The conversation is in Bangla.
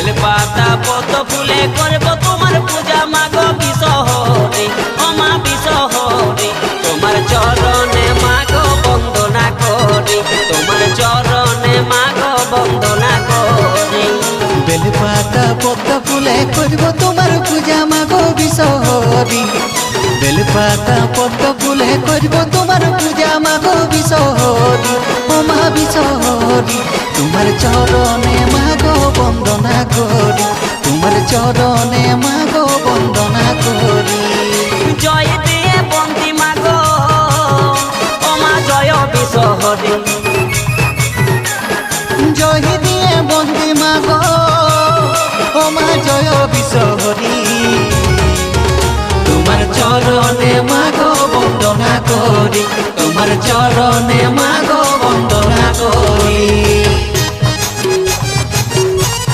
বেলপাতা পদ্ম ফুলে করব তোমার পূজা মাগো বিসহরি ও মা বিসহরি তোমার চরণে মাগো বন্দনা করি তোমার চরণে মাগো বন্দনা করি বেলপাতা পদ্ম ফুলে করব তোমার পূজা মাগো বিসহরি বেলপাতা পদ্ম ফুলে করব তোমার পূজা মাগো বিসহরি ও মা বিসহরি তোমার চরণে মাগো বন্দনা করি তোমার চরণে মাগো বন্দনা করি জয় দিয়ে বন্দি মাগো ও মা জয় বিসহরি জয় দিয়ে বন্দি মাগো ও মা জয় বিসহরি তোমার চরণে মাগো বন্দনা করি তোমার চরণে মাগো